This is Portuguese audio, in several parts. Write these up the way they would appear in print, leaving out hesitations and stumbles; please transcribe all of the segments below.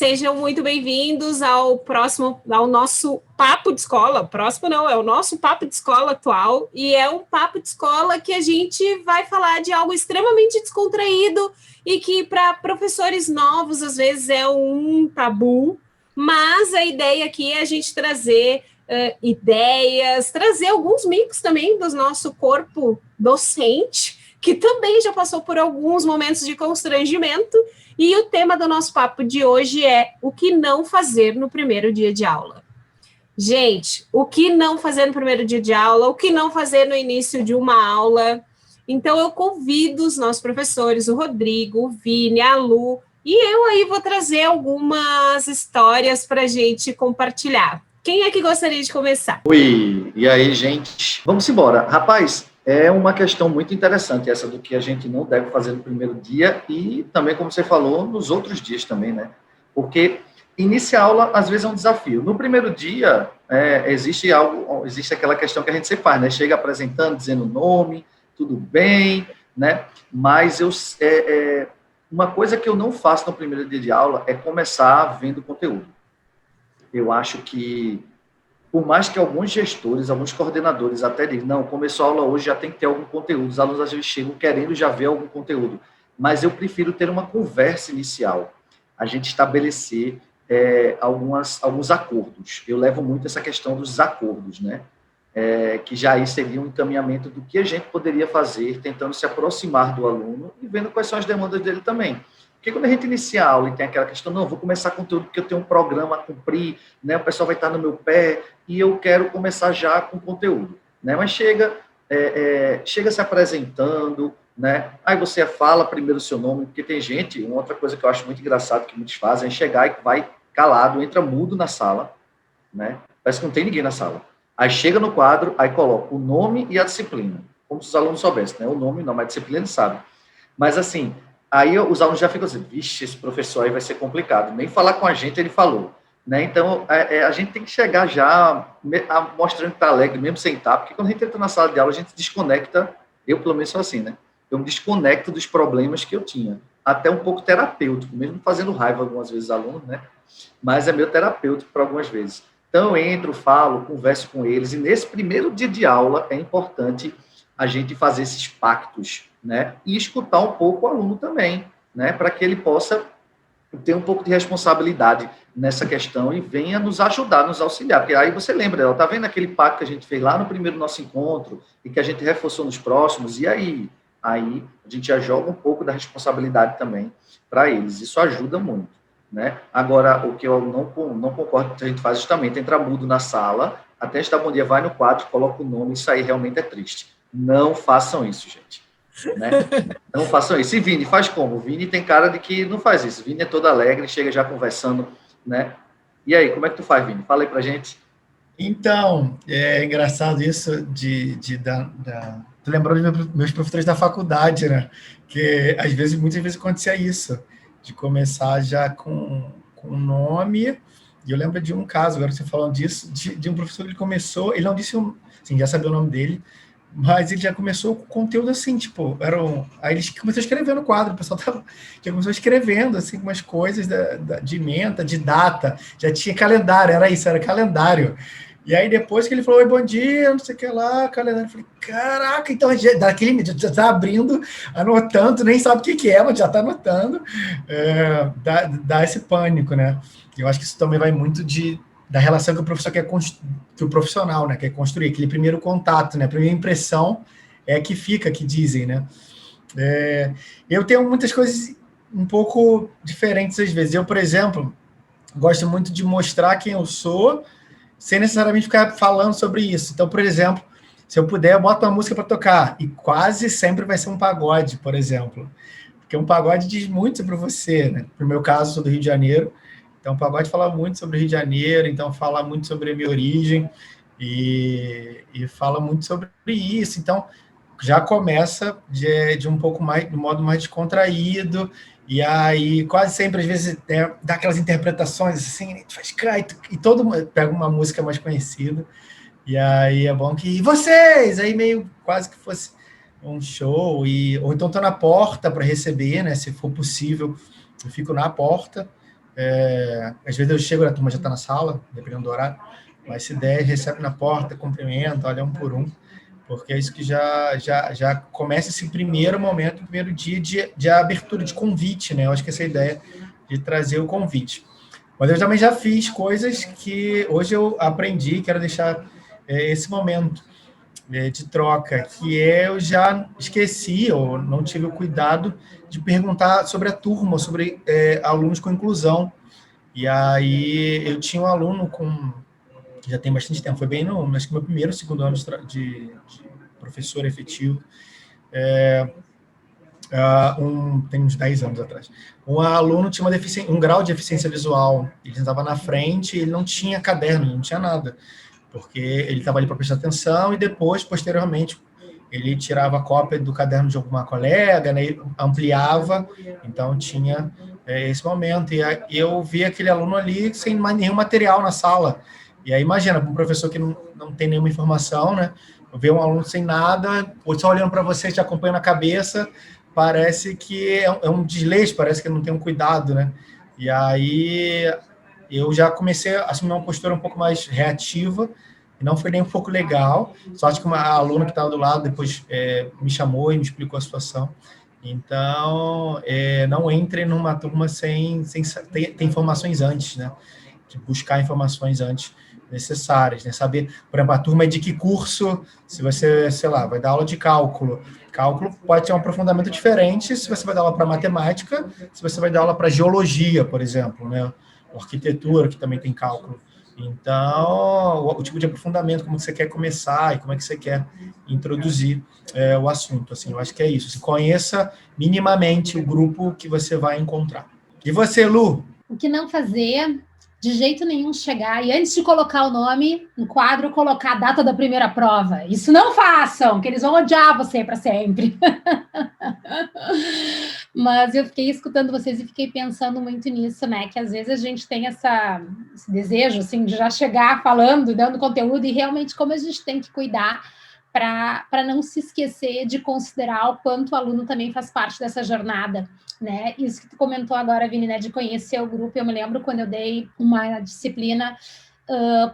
Sejam muito bem-vindos ao nosso Papo de Escola. Próximo não, é o nosso Papo de Escola atual, e é um papo de escola que a gente vai falar de algo extremamente descontraído e que para professores novos às vezes é um tabu, mas a ideia aqui é a gente trazer ideias, trazer alguns micos também do nosso corpo docente, que também já passou por alguns momentos de constrangimento. E o tema do nosso papo de hoje é o que não fazer no primeiro dia de aula. Gente, o que não fazer no primeiro dia de aula, o que não fazer no início de uma aula. Então, eu convido os nossos professores, o Rodrigo, o Vini, a Lu, e eu aí vou trazer algumas histórias para a gente compartilhar. Quem é que gostaria de começar? Oi, e aí, gente? Vamos embora. Rapaz, é uma questão muito interessante essa do que a gente não deve fazer no primeiro dia e também, como você falou, nos outros dias também, né? Porque iniciar a aula, às vezes, é um desafio. No primeiro dia, existe aquela questão que a gente sempre faz, né? Chega apresentando, dizendo o nome, tudo bem, né? Mas uma coisa que eu não faço no primeiro dia de aula é começar vendo conteúdo. Eu acho que, por mais que alguns gestores, alguns coordenadores até digam, não, começou a aula hoje, já tem que ter algum conteúdo, os alunos às vezes chegam querendo já ver algum conteúdo, mas eu prefiro ter uma conversa inicial, a gente estabelecer alguns acordos. Eu levo muito essa questão dos acordos, né? Que já aí seria um encaminhamento do que a gente poderia fazer, tentando se aproximar do aluno e vendo quais são as demandas dele também. Porque quando a gente inicia a aula e tem aquela questão, não, vou começar conteúdo porque eu tenho um programa a cumprir, né, o pessoal vai estar no meu pé e eu quero começar já com conteúdo, né? Mas chega se apresentando, né? Aí você fala primeiro o seu nome, porque tem gente, uma outra coisa que eu acho muito engraçado que muitos fazem é chegar e vai calado, entra mudo na sala, né? Parece que não tem ninguém na sala. Aí chega no quadro, aí coloca o nome e a disciplina, como se os alunos soubessem, né? O nome não, mas a disciplina ele sabe. Mas assim, aí os alunos já ficam assim, vixe, esse professor aí vai ser complicado, nem falar com a gente ele falou, né? Então, a gente tem que chegar já mostrando que está alegre, mesmo sem estar, porque quando a gente entra na sala de aula, a gente desconecta, eu pelo menos sou assim, né? Eu me desconecto dos problemas que eu tinha, até um pouco terapêutico, mesmo fazendo raiva algumas vezes aos alunos, né? Mas é meu terapêutico para algumas vezes. Então, eu entro, falo, converso com eles, e nesse primeiro dia de aula é importante a gente fazer esses pactos, né? E escutar um pouco o aluno também, né? Para que ele possa ter um pouco de responsabilidade nessa questão e venha nos ajudar, nos auxiliar. Porque aí você lembra, está vendo aquele pacto que a gente fez lá no primeiro nosso encontro e que a gente reforçou nos próximos? E aí a gente já joga um pouco da responsabilidade também para eles. Isso ajuda muito, né? Agora, o que eu não concordo que a gente faz justamente, entrar mudo na sala, até estar bom dia, vai no quadro, coloca o nome, isso aí realmente é triste. Não façam isso, gente. Né? Não façam isso. E Vini, faz como? O Vini tem cara de que não faz isso. O Vini é todo alegre, chega já conversando, né? E aí, como é que tu faz, Vini? Fala aí pra gente. Então, é engraçado isso Tu lembrou dos meus professores da faculdade, né? Que muitas vezes acontecia isso, de começar já com o nome. E eu lembro de um caso, agora você falando disso, de um professor que ele começou, ele não disse, assim, já sabia o nome dele, mas ele já começou com conteúdo assim, tipo, aí ele começou a escrever no quadro, o pessoal já começou escrevendo, assim, umas coisas de menta, de data, já tinha calendário, era calendário. E aí depois que ele falou, oi, bom dia, não sei o que lá, calendário, eu falei, caraca, então já tá abrindo, anotando, nem sabe o que é, mas já tá anotando, dá esse pânico, né? Eu acho que isso também vai muito da relação que o professor que o profissional, né, quer construir, aquele primeiro contato, né, a primeira impressão que fica, que dizem, né. Eu tenho muitas coisas um pouco diferentes às vezes. Eu, por exemplo, gosto muito de mostrar quem eu sou, sem necessariamente ficar falando sobre isso. Então, por exemplo, se eu puder, eu boto uma música para tocar, e quase sempre vai ser um pagode, por exemplo, porque um pagode diz muito sobre você, né. No meu caso, sou do Rio de Janeiro, então, o pagode fala muito sobre o Rio de Janeiro, então fala muito sobre a minha origem e fala muito sobre isso. Então, já começa de um pouco mais, de um modo mais descontraído, e aí quase sempre, às vezes, dá aquelas interpretações assim, faz e todo mundo pega uma música mais conhecida, e aí é bom que e vocês, aí meio quase que fosse um show, ou então estou na porta para receber, né? Se for possível, eu fico na porta, Às vezes eu chego, a turma já está na sala, dependendo do horário, mas se der, recebe na porta, cumprimenta, olha um por um, porque é isso que já começa esse primeiro momento, primeiro dia de abertura, de convite, né? Eu acho que essa é a ideia de trazer o convite. Mas eu também já fiz coisas que hoje eu aprendi, quero deixar esse momento de troca, que eu já esqueci ou não tive o cuidado de perguntar sobre a turma, sobre alunos com inclusão. E aí eu tinha um aluno que já tem bastante tempo, foi bem acho que meu primeiro, segundo ano de professor efetivo, tem uns 10 anos atrás. Um aluno tinha um grau de deficiência visual, ele estava na frente, ele não tinha caderno, não tinha nada, porque ele estava ali para prestar atenção e depois, posteriormente, ele tirava a cópia do caderno de alguma colega, né, ampliava, então tinha esse momento. E eu vi aquele aluno ali sem nenhum material na sala. E aí, imagina, um professor que não tem nenhuma informação, né, ver um aluno sem nada, ou só olhando para você, te acompanhando a cabeça, parece que é um desleixo, parece que não tem um cuidado, né? E aí eu já comecei a assumir uma postura um pouco mais reativa, e não foi nem um pouco legal, só acho que uma aluna que estava do lado depois me chamou e me explicou a situação. Então, não entre numa turma sem ter informações antes, né? De buscar informações antes necessárias, né? Saber, por exemplo, a turma é de que curso, se você, sei lá, vai dar aula de cálculo. Cálculo pode ter um aprofundamento diferente se você vai dar aula para matemática, se você vai dar aula para geologia, por exemplo, né? Arquitetura, que também tem cálculo. Então, o tipo de aprofundamento, como que você quer começar e como é que você quer introduzir o assunto. Assim, eu acho que é isso. Assim, conheça minimamente o grupo que você vai encontrar. E você, Lu? O que não fazer, de jeito nenhum chegar e antes de colocar o nome no quadro, colocar a data da primeira prova. Isso não façam, que eles vão odiar você para sempre. Mas eu fiquei escutando vocês e fiquei pensando muito nisso, né? Que às vezes a gente tem esse desejo, assim, de já chegar falando, dando conteúdo, e realmente como a gente tem que cuidar para não se esquecer de considerar o quanto o aluno também faz parte dessa jornada, né? Isso que tu comentou agora, Vini, né, de conhecer o grupo. Eu me lembro quando eu dei uma disciplina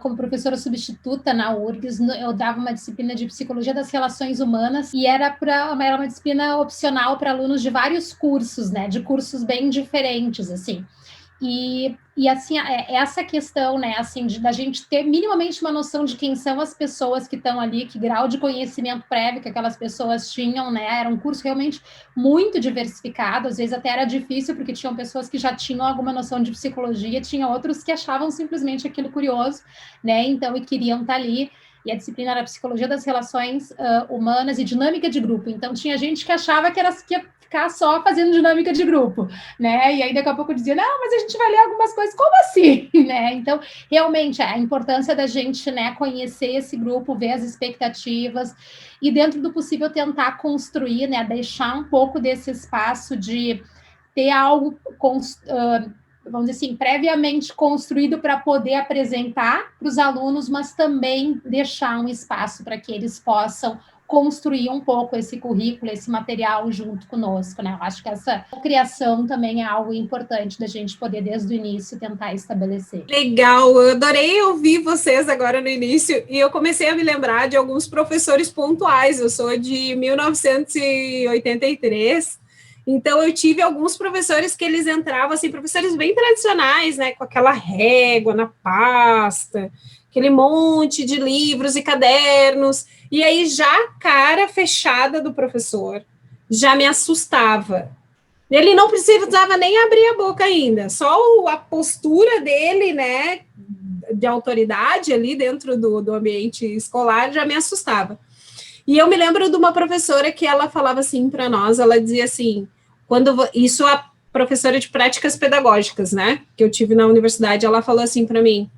como professora substituta na URGS, eu dava uma disciplina de Psicologia das Relações Humanas e era uma disciplina opcional para alunos de vários cursos, né? De cursos bem diferentes, assim. E assim, essa questão, né, assim, da gente ter minimamente uma noção de quem são as pessoas que estão ali, que grau de conhecimento prévio que aquelas pessoas tinham, né, era um curso realmente muito diversificado, às vezes até era difícil, porque tinham pessoas que já tinham alguma noção de psicologia, tinha outros que achavam simplesmente aquilo curioso, né, então, e queriam estar ali. E a disciplina era Psicologia das Relações Humanas e Dinâmica de Grupo. Então, tinha gente que achava que ia ficar só fazendo dinâmica de grupo, né? E aí, daqui a pouco, dizia, não, mas a gente vai ler algumas coisas. Como assim? Né? Então, realmente, a importância da gente, né, conhecer esse grupo, ver as expectativas e, dentro do possível, tentar construir, né, deixar um pouco desse espaço de ter algo vamos dizer assim, previamente construído para poder apresentar para os alunos, mas também deixar um espaço para que eles possam construir um pouco esse currículo, esse material junto conosco, né? Eu acho que essa criação também é algo importante da gente poder, desde o início, tentar estabelecer. Legal, eu adorei ouvir vocês agora no início, e eu comecei a me lembrar de alguns professores pontuais. Eu sou de 1983, então eu tive alguns professores que eles entravam, assim, professores bem tradicionais, né, com aquela régua na pasta, aquele monte de livros e cadernos, e aí já a cara fechada do professor já me assustava. Ele não precisava nem abrir a boca ainda, só a postura dele, né, de autoridade ali dentro do ambiente escolar já me assustava. E eu me lembro de uma professora que ela falava assim para nós, ela dizia assim, isso a professora de práticas pedagógicas, né, que eu tive na universidade, ela falou assim para mim,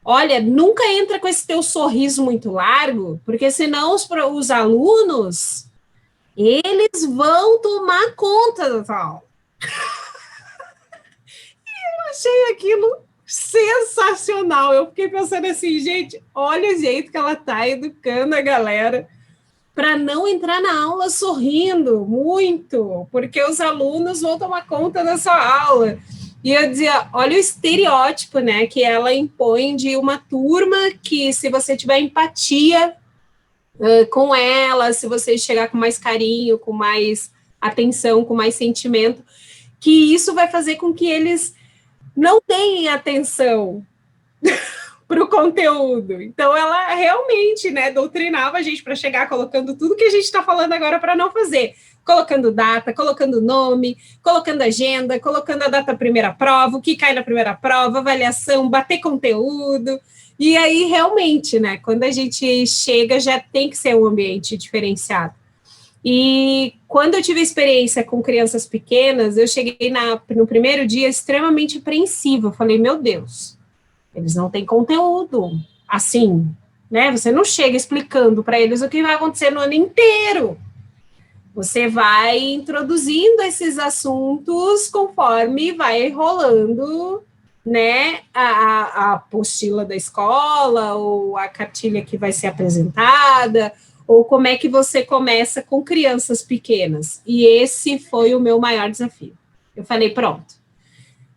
olha, nunca entra com esse teu sorriso muito largo, porque senão os alunos, eles vão tomar conta da tua aula. E eu achei aquilo sensacional. Eu fiquei pensando assim, gente, olha o jeito que ela está educando a galera para não entrar na aula sorrindo muito, porque os alunos vão tomar conta da sua aula. E eu dizia, olha o estereótipo, né, que ela impõe de uma turma que, se você tiver empatia com ela, se você chegar com mais carinho, com mais atenção, com mais sentimento, que isso vai fazer com que eles não deem atenção para o conteúdo. Então, ela realmente, né, doutrinava a gente para chegar colocando tudo que a gente está falando agora para não fazer. Colocando data, colocando nome, colocando agenda, colocando a data da primeira prova, o que cai na primeira prova, avaliação, bater conteúdo. E aí, realmente, né, quando a gente chega, já tem que ser um ambiente diferenciado. E quando eu tive experiência com crianças pequenas, eu cheguei no primeiro dia extremamente apreensiva. Eu falei, meu Deus, eles não têm conteúdo. Assim, né? Você não chega explicando para eles o que vai acontecer no ano inteiro. Você vai introduzindo esses assuntos conforme vai rolando, né, a apostila da escola, ou a cartilha que vai ser apresentada, ou como é que você começa com crianças pequenas. E esse foi o meu maior desafio. Eu falei, pronto.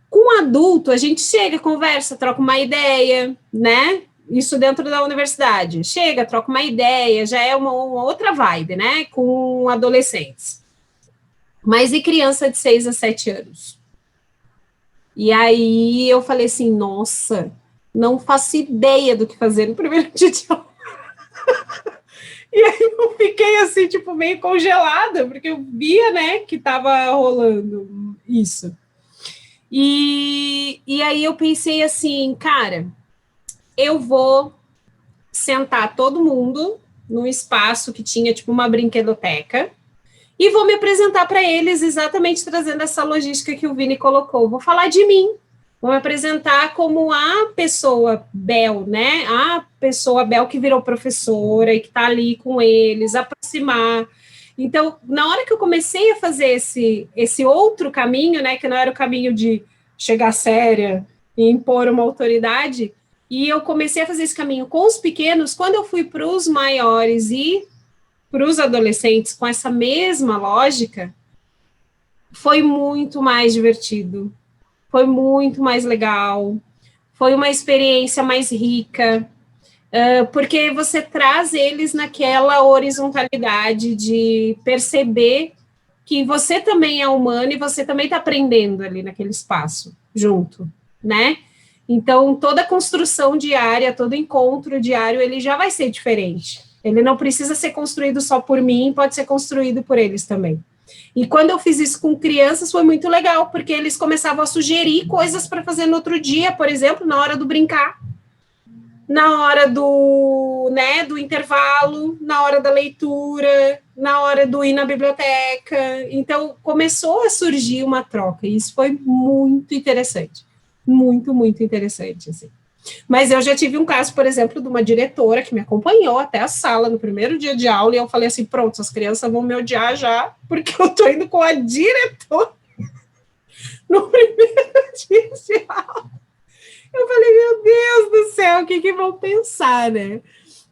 Com adulto, a gente chega, conversa, troca uma ideia, né? Isso dentro da universidade. Chega, troca uma ideia, já é uma outra vibe, né? Com adolescentes. Mas e criança de 6 a 7 anos? E aí eu falei assim, nossa, não faço ideia do que fazer no primeiro dia de aula. E aí eu fiquei assim, tipo, meio congelada, porque eu via, né, que estava rolando isso. E aí eu pensei assim, cara, eu vou sentar todo mundo num espaço que tinha, tipo, uma brinquedoteca, e vou me apresentar para eles exatamente trazendo essa logística que o Vini colocou. Vou falar de mim, vou me apresentar como a pessoa Bel, né? A pessoa Bel que virou professora e que está ali com eles, aproximar. Então, na hora que eu comecei a fazer esse outro caminho, né? Que não era o caminho de chegar séria e impor uma autoridade, e eu comecei a fazer esse caminho com os pequenos, quando eu fui para os maiores e para os adolescentes com essa mesma lógica, foi muito mais divertido, foi muito mais legal, foi uma experiência mais rica, porque você traz eles naquela horizontalidade de perceber que você também é humano e você também está aprendendo ali naquele espaço, junto, né? Então, toda construção diária, todo encontro diário, ele já vai ser diferente. Ele não precisa ser construído só por mim, pode ser construído por eles também. E quando eu fiz isso com crianças, foi muito legal, porque eles começavam a sugerir coisas para fazer no outro dia, por exemplo, na hora do brincar, na hora do intervalo, na hora da leitura, na hora do ir na biblioteca. Então, começou a surgir uma troca, e isso foi muito interessante. Muito, muito interessante, assim. Mas eu já tive um caso, por exemplo, de uma diretora que me acompanhou até a sala no primeiro dia de aula, e eu falei assim, pronto, as crianças vão me odiar já, porque eu tô indo com a diretora no primeiro dia de aula. Eu falei, meu Deus do céu, o que vão pensar, né?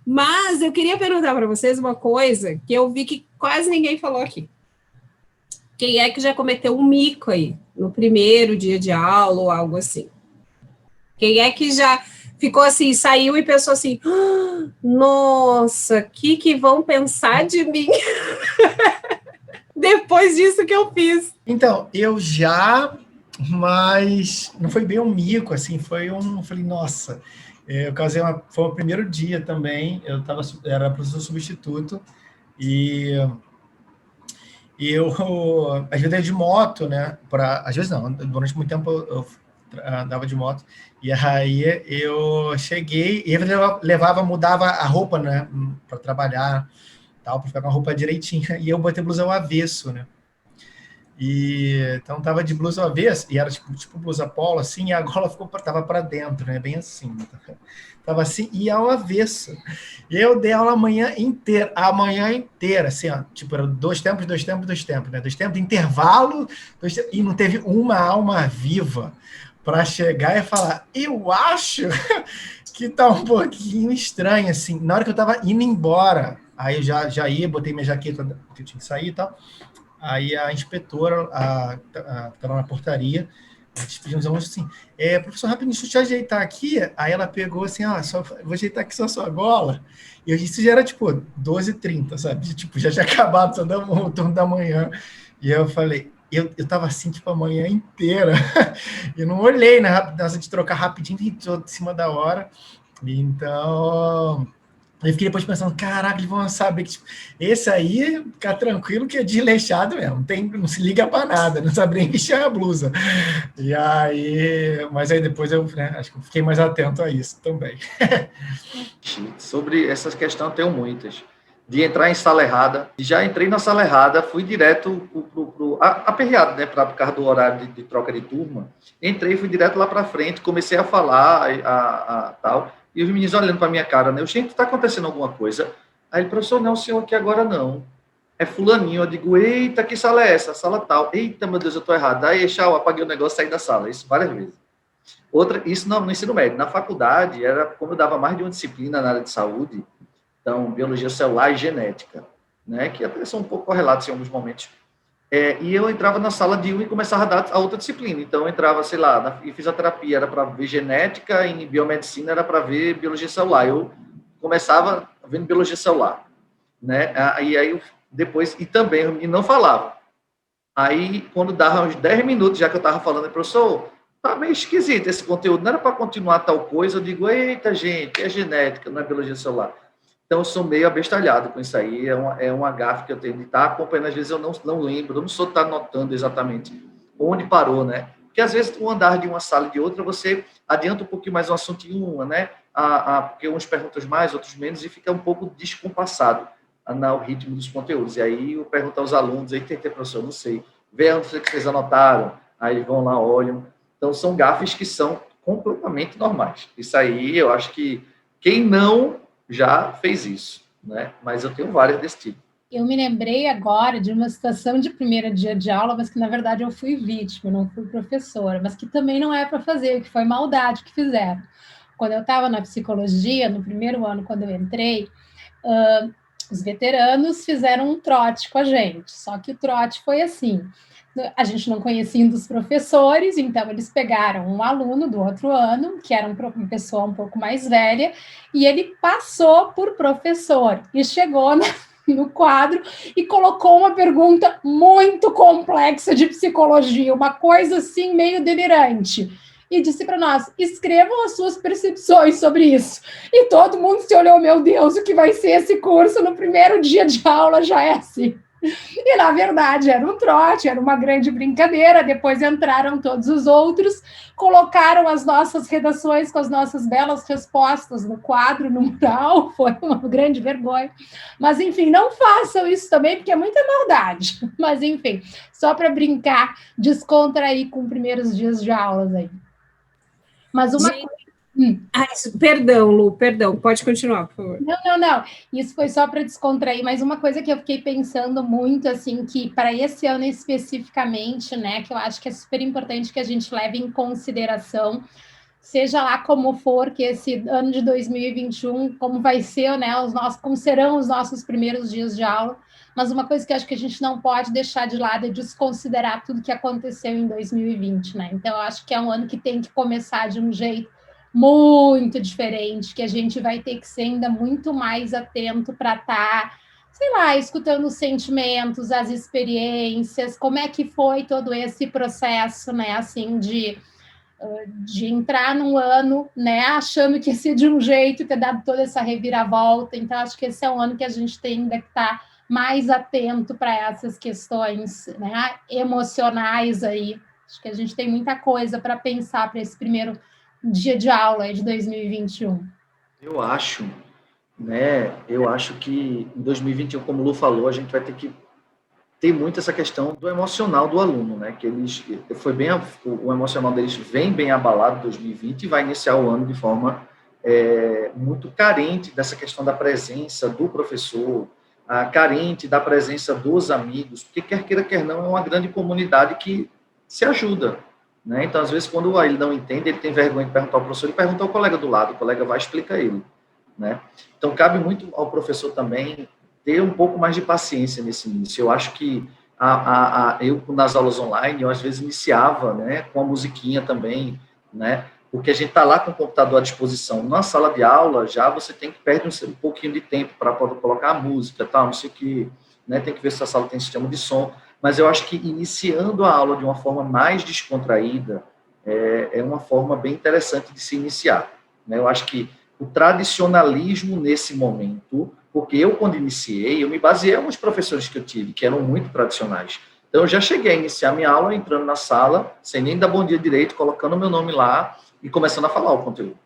Mas eu queria perguntar para vocês uma coisa que eu vi que quase ninguém falou aqui. Quem é que já cometeu um mico aí, no primeiro dia de aula ou algo assim? Quem é que já ficou assim, saiu e pensou assim, nossa, o que vão pensar de mim depois disso que eu fiz? Então, eu já, mas não foi bem um mico, assim, falei, nossa, eu casei foi o primeiro dia também, era professor substituto, e eu, às vezes, ia de moto, né, às vezes não, durante muito tempo eu andava de moto, e aí eu cheguei, e mudava a roupa, né, para trabalhar, tal, para ficar com a roupa direitinha, e eu botei blusa ao avesso, né, então tava de blusa ao avesso, e era tipo blusa polo, assim, e a gola tava para dentro, né, bem assim, tava assim, e ao avesso, e eu dei aula a manhã inteira, assim, ó, tipo, era dois tempos, né, 2 tempos, intervalo, e não teve uma alma viva para chegar e falar, eu acho que tá um pouquinho estranho, assim, na hora que eu tava indo embora, aí eu já ia, botei minha jaqueta, porque eu tinha que sair e tal, aí a inspetora, que estava na portaria, despedimos a moça assim, professor, rapidinho, deixa eu te ajeitar aqui. Aí ela pegou assim, vou ajeitar aqui só a sua gola. E isso já era, tipo, 12h30, sabe? Tipo, já tinha acabado o turno da manhã. E eu falei, eu tava assim, tipo, a manhã inteira. Eu não olhei, né? Nessa de trocar rapidinho, e tô em cima da hora. Então... Eu fiquei depois pensando, caraca, eles vão saber que tipo, esse aí, ficar tranquilo que é desleixado mesmo, não se liga para nada, não sabe nem vestir a blusa. E aí, mas aí depois eu, né, acho que eu fiquei mais atento a isso também. Sobre essa questão eu tenho muitas. De entrar em sala errada, já entrei na sala errada, fui direto aperreado, né, por causa do horário de troca de turma. Entrei, fui direto lá para frente, comecei a falar, tal. E os meninos olhando para a minha cara, né? Gente, está acontecendo alguma coisa? Aí ele, professor, não, senhor, aqui agora não. É fulaninho. Eu digo, eita, que sala é essa? Sala tal. Eita, meu Deus, eu estou errado. Aí, tchau, apaguei o negócio e saí da sala. Isso várias vezes. Outra, isso não, no ensino médio. Na faculdade, era como eu dava mais de uma disciplina na área de saúde, então, biologia celular e genética, né? Que até são um pouco correlatos em alguns momentos. E eu entrava na sala de um e começava a dar a outra disciplina. Então, eu entrava, sei lá, em fisioterapia era para ver genética, em biomedicina era para ver biologia celular. Eu começava vendo biologia celular, né? E aí, depois, e também, e não falava. Aí, quando dava uns 10 minutos, já que eu estava falando, professor, tá meio esquisito esse conteúdo, não era para continuar tal coisa, eu digo, eita, gente, é genética, não é biologia celular. Então, eu sou meio abestalhado com isso aí, é uma gafe que eu tenho de estar acompanhando, às vezes eu não lembro, eu não sou de estar notando exatamente onde parou, né? Porque, às vezes, o andar de uma sala e de outra, você adianta um pouquinho mais um assunto em uma, né? Porque uns perguntam mais, outros menos, e fica um pouco descompassado no ritmo dos conteúdos. E aí, eu pergunto aos alunos, aí, professor, não sei, vê onde vocês anotaram, aí eles vão lá, olham. Então, são gafes que são completamente normais. Isso aí, eu acho que quem não já fez isso, né? Mas eu tenho várias desse tipo. Eu me lembrei agora de uma situação de primeiro dia de aula, mas que, na verdade, eu fui vítima, não fui professora, mas que também não é para fazer, que foi maldade que fizeram. Quando eu estava na psicologia, no primeiro ano, quando eu entrei, os veteranos fizeram um trote com a gente, só que o trote foi assim, a gente não conhecia um dos professores, então eles pegaram um aluno do outro ano, que era uma pessoa um pouco mais velha, e ele passou por professor, e chegou no quadro e colocou uma pergunta muito complexa de psicologia, uma coisa assim meio delirante. E disse para nós, escrevam as suas percepções sobre isso. E todo mundo se olhou, meu Deus, o que vai ser esse curso no primeiro dia de aula já é assim. E, na verdade, era um trote, era uma grande brincadeira. Depois entraram todos os outros, colocaram as nossas redações com as nossas belas respostas no quadro, no mural. Foi uma grande vergonha. Mas, enfim, não façam isso também, porque é muita maldade. Mas, enfim, só para brincar, descontrair com os primeiros dias de aulas aí. Mas uma coisa... Perdão, Lu, perdão, pode continuar, por favor. Não. Isso foi só para descontrair, mas uma coisa que eu fiquei pensando muito, assim, que para esse ano especificamente, né, que eu acho que é super importante que a gente leve em consideração, seja lá como for, que esse ano de 2021, como vai ser, né, como serão os nossos primeiros dias de aula, mas uma coisa que eu acho que a gente não pode deixar de lado é desconsiderar tudo que aconteceu em 2020, né? Então, eu acho que é um ano que tem que começar de um jeito muito diferente, que a gente vai ter que ser ainda muito mais atento para estar, sei lá, escutando os sentimentos, as experiências, como é que foi todo esse processo, né, assim, de entrar num ano, né, achando que ia ser de um jeito, ter dado toda essa reviravolta. Então, acho que esse é um ano que a gente tem ainda que estar mais atento para essas questões, né, emocionais aí. Acho que a gente tem muita coisa para pensar para esse primeiro dia de aula de 2021. Eu acho que em 2021, como o Lu falou, a gente vai ter que ter muito essa questão do emocional do aluno, né? Que o emocional deles vem bem abalado em 2020 e vai iniciar o ano de forma muito carente dessa questão da presença do professor, carente da presença dos amigos, porque quer queira, quer não, é uma grande comunidade que se ajuda, né? Então, às vezes, quando ele não entende, ele tem vergonha de perguntar ao professor, ele pergunta ao colega do lado, o colega vai explicar ele, né? Então, cabe muito ao professor também ter um pouco mais de paciência nesse início. Eu acho que eu, nas aulas online, eu às vezes iniciava, né, com a musiquinha também, né, porque a gente está lá com o computador à disposição. Na sala de aula, já você tem que perder um pouquinho de tempo para poder colocar a música, tal, não sei o que, né, tem que ver se a sala tem sistema de som, mas eu acho que iniciando a aula de uma forma mais descontraída é uma forma bem interessante de se iniciar, né? Eu acho que o tradicionalismo nesse momento, porque eu, quando iniciei, eu me baseei em alguns professores que eu tive, que eram muito tradicionais. Então, eu já cheguei a iniciar minha aula entrando na sala, sem nem dar bom dia direito, colocando o meu nome lá e começando a falar o conteúdo.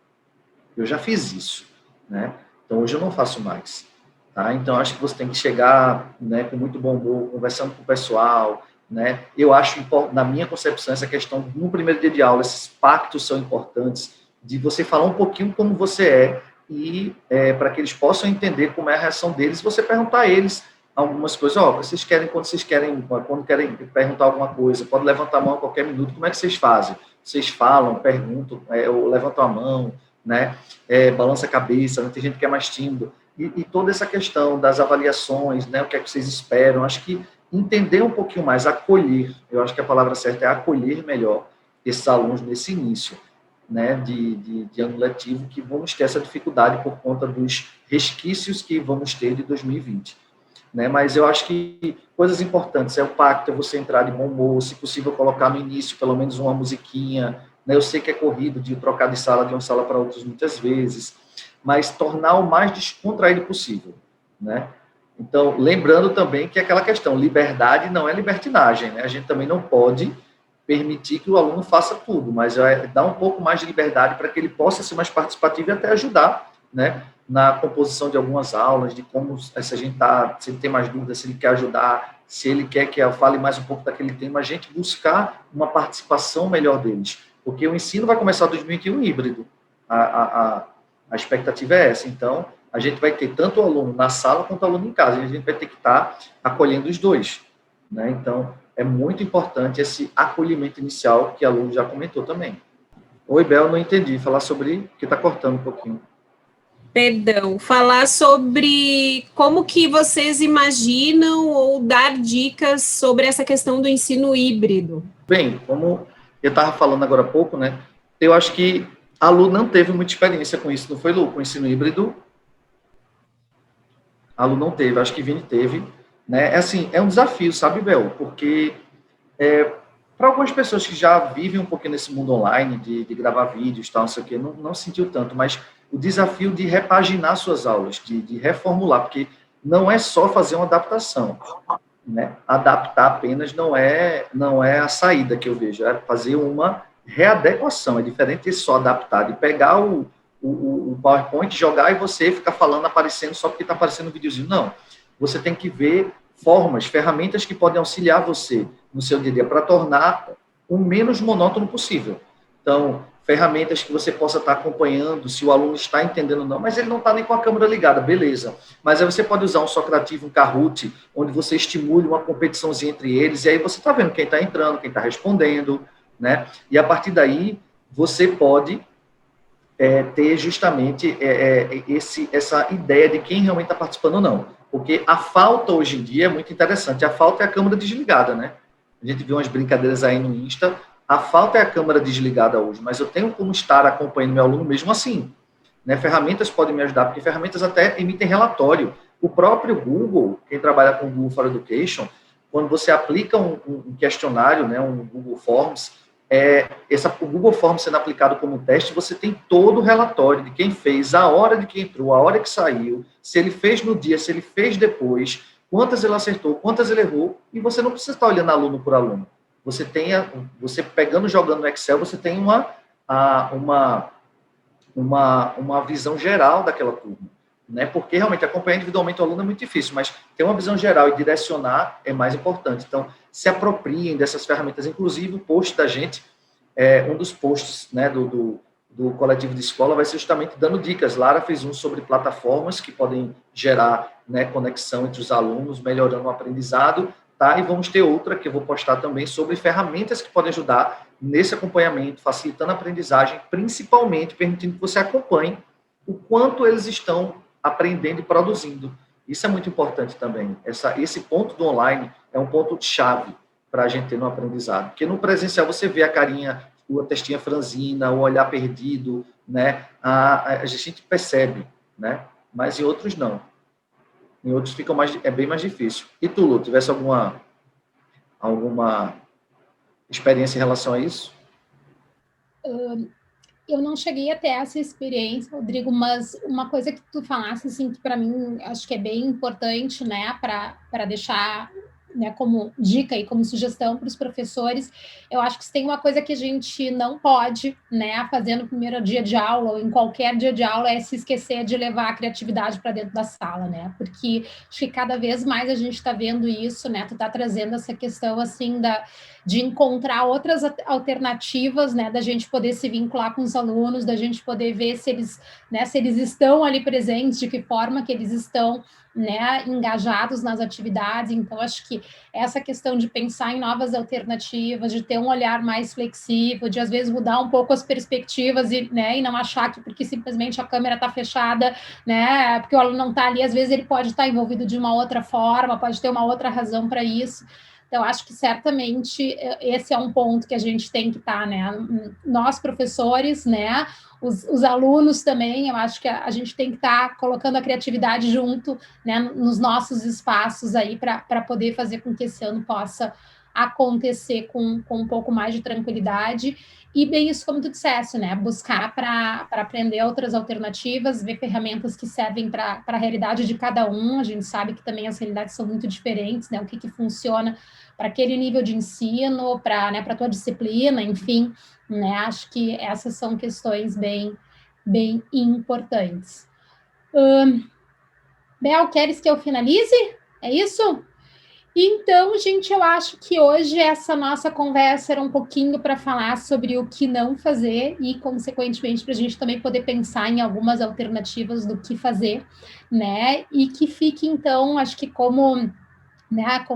Eu já fiz isso, né? Então, hoje eu não faço mais. Tá? Então, acho que você tem que chegar, né, com muito bom humor, conversando com o pessoal, né? Eu acho, na minha concepção, essa questão, no primeiro dia de aula, esses pactos são importantes, de você falar um pouquinho como você e para que eles possam entender como é a reação deles, você perguntar a eles algumas coisas, quando querem perguntar alguma coisa, pode levantar a mão a qualquer minuto, como é que vocês fazem? Vocês falam, perguntam, ou levantam a mão, né? Balança a cabeça, né? Tem gente que é mais tímido, e toda essa questão das avaliações, né? O que é que vocês esperam, acho que entender um pouquinho mais, acolher, eu acho que a palavra certa é acolher melhor esses alunos nesse início, né, de ano letivo, que vamos ter essa dificuldade por conta dos resquícios que vamos ter de 2020. Né? Mas eu acho que coisas importantes, o pacto, é você entrar de bom humor, se possível colocar no início pelo menos uma musiquinha, né? Eu sei que é corrido de trocar de sala de uma sala para outra muitas vezes, mas tornar o mais descontraído possível, né? Então, lembrando também que aquela questão, liberdade não é libertinagem, né? A gente também não pode permitir que o aluno faça tudo, mas dar um pouco mais de liberdade para que ele possa ser mais participativo e até ajudar, né, na composição de algumas aulas, de como, se ele tem mais dúvidas, se ele quer ajudar, se ele quer que eu fale mais um pouco daquele tema, a gente buscar uma participação melhor deles, porque o ensino vai começar em 2021 híbrido, a expectativa é essa, então a gente vai ter tanto o aluno na sala quanto o aluno em casa, e a gente vai ter que estar acolhendo os dois, né, então é muito importante esse acolhimento inicial que a Lu já comentou também. Oi, Bel, não entendi. Falar sobre... que está cortando um pouquinho. Perdão. Falar sobre como que vocês imaginam ou dar dicas sobre essa questão do ensino híbrido. Bem, como eu estava falando agora há pouco, né? Eu acho que a Lu não teve muita experiência com isso, não foi, Lu? Com o ensino híbrido? A Lu não teve, acho que Vini teve. Né? Assim, é um desafio, sabe, Bel? Porque para algumas pessoas que já vivem um pouquinho nesse mundo online, de gravar vídeos, tal, não sei o quê, não sentiu tanto, mas o desafio de repaginar suas aulas, de reformular, porque não é só fazer uma adaptação, né? Adaptar apenas não é a saída que eu vejo, é fazer uma readequação, é diferente de só adaptar, de pegar o PowerPoint, jogar e você ficar falando, aparecendo só porque está aparecendo um videozinho, não. Você tem que ver ferramentas que podem auxiliar você no seu dia a dia para tornar o menos monótono possível. Então, ferramentas que você possa estar acompanhando, se o aluno está entendendo ou não, mas ele não está nem com a câmera ligada, beleza. Mas aí você pode usar um Socrativo, um Kahoot, onde você estimule uma competiçãozinha entre eles, e aí você está vendo quem está entrando, quem está respondendo, né? E a partir daí, você pode ter justamente essa ideia de quem realmente está participando ou não. Porque a falta hoje em dia é muito interessante. A falta é a câmera desligada, né? A gente viu umas brincadeiras aí no Insta. A falta é a câmera desligada hoje, mas eu tenho como estar acompanhando meu aluno mesmo assim. Né? Ferramentas podem me ajudar, porque ferramentas até emitem relatório. O próprio Google, quem trabalha com o Google for Education, quando você aplica um questionário, né, um Google Forms, o Google Forms sendo aplicado como teste, você tem todo o relatório de quem fez, a hora de que entrou, a hora que saiu, se ele fez no dia, se ele fez depois, quantas ele acertou, quantas ele errou, e você não precisa estar olhando aluno por aluno. Você pegando, jogando no Excel, você tem uma visão geral daquela turma, né? Porque realmente acompanhar individualmente o aluno é muito difícil, mas ter uma visão geral e direcionar é mais importante. Então, se apropriem dessas ferramentas, inclusive o post da gente, um dos posts, né, do coletivo de escola vai ser justamente dando dicas. Lara fez um sobre plataformas que podem gerar, né, conexão entre os alunos, melhorando o aprendizado, tá? E vamos ter outra que eu vou postar também sobre ferramentas que podem ajudar nesse acompanhamento, facilitando a aprendizagem, principalmente permitindo que você acompanhe o quanto eles estão aprendendo e produzindo. Isso é muito importante também. Esse ponto do online é um ponto-chave para a gente ter no aprendizado. Porque no presencial você vê a carinha, a testinha franzina, o olhar perdido, né? A gente percebe, né? Mas em outros não. Em outros é bem mais difícil. E tu, Lu, tivesse alguma experiência em relação a isso? Eu não cheguei a ter essa experiência, Rodrigo, mas uma coisa que tu falasse, assim, que para mim acho que é bem importante, né, para deixar, né, como dica e como sugestão para os professores, eu acho que se tem uma coisa que a gente não pode, né, fazer no primeiro dia de aula ou em qualquer dia de aula é se esquecer de levar a criatividade para dentro da sala, né, porque acho que cada vez mais a gente está vendo isso, né, tu está trazendo essa questão, assim, de encontrar outras alternativas, né, da gente poder se vincular com os alunos, da gente poder ver se eles, né, se eles estão ali presentes, de que forma que eles estão, né, engajados nas atividades. Então, acho que essa questão de pensar em novas alternativas, de ter um olhar mais flexível, de às vezes mudar um pouco as perspectivas e, né, e não achar que porque simplesmente a câmera está fechada, né, porque o aluno não está ali, às vezes ele pode estar envolvido de uma outra forma, pode ter uma outra razão para isso. Então, acho que certamente esse é um ponto que a gente tem que estar, né? Nós, professores, né? Os alunos também, eu acho que a gente tem que estar colocando a criatividade junto, né, nos nossos espaços aí para poder fazer com que esse ano possa acontecer com um pouco mais de tranquilidade. E bem isso como tu disseste, né? Buscar para aprender outras alternativas, ver ferramentas que servem para a realidade de cada um. A gente sabe que também as realidades são muito diferentes, né? O que funciona para aquele nível de ensino, para, né, para a tua disciplina, enfim, né? Acho que essas são questões bem importantes. Bel, queres que eu finalize? É isso? Então, gente, eu acho que hoje essa nossa conversa era um pouquinho para falar sobre o que não fazer e, consequentemente, para a gente também poder pensar em algumas alternativas do que fazer, né? E que fique, então, acho que como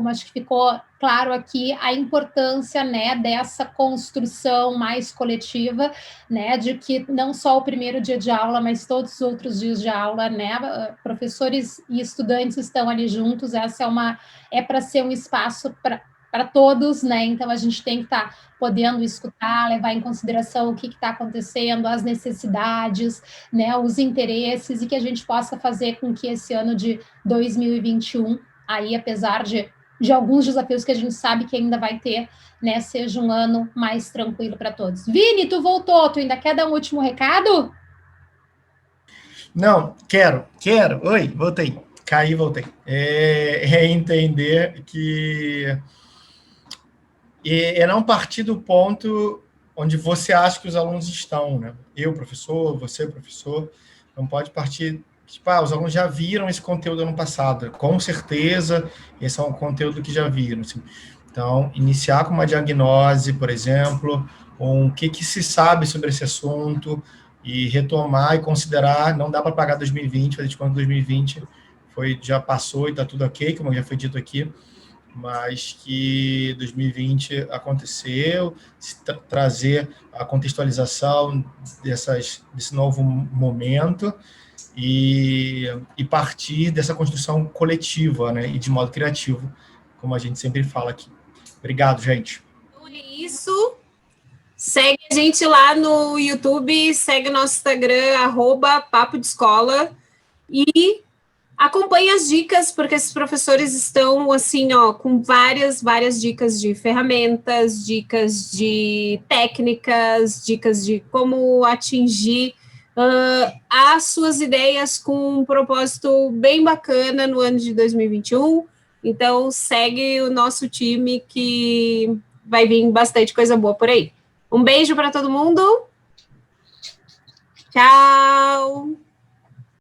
acho que ficou claro aqui a importância, né, dessa construção mais coletiva, né, de que não só o primeiro dia de aula, mas todos os outros dias de aula, né, professores e estudantes estão ali juntos. Essa é para ser um espaço para todos, né? Então a gente tem que estar podendo escutar, levar em consideração o que está acontecendo, as necessidades, né, os interesses, e que a gente possa fazer com que esse ano de 2021 aí, apesar de alguns desafios que a gente sabe que ainda vai ter, né, seja um ano mais tranquilo para todos. Vini, tu voltou, tu ainda quer dar um último recado? Não, quero. Oi, voltei. Caí, voltei. É entender que é não partir do ponto onde você acha que os alunos estão, né? Eu, professor, você, professor, não pode partir. Tipo, os alunos já viram esse conteúdo ano passado, com certeza, esse é um conteúdo que já viram. Assim. Então, iniciar com uma diagnose, por exemplo, o que se sabe sobre esse assunto, e retomar e considerar, não dá para pagar 2020, fazer de conta que 2020 já passou e está tudo ok, como já foi dito aqui, mas que 2020 aconteceu, trazer a contextualização desse novo momento, e partir dessa construção coletiva, né, e de modo criativo, como a gente sempre fala aqui. Obrigado, gente. Então é isso. Segue a gente lá no YouTube, segue o nosso Instagram, @papo de escola, e acompanhe as dicas, porque esses professores estão, assim, ó, com várias dicas de ferramentas, dicas de técnicas, dicas de como atingir as suas ideias com um propósito bem bacana no ano de 2021. Então, segue o nosso time que vai vir bastante coisa boa por aí. Um beijo para todo mundo. Tchau!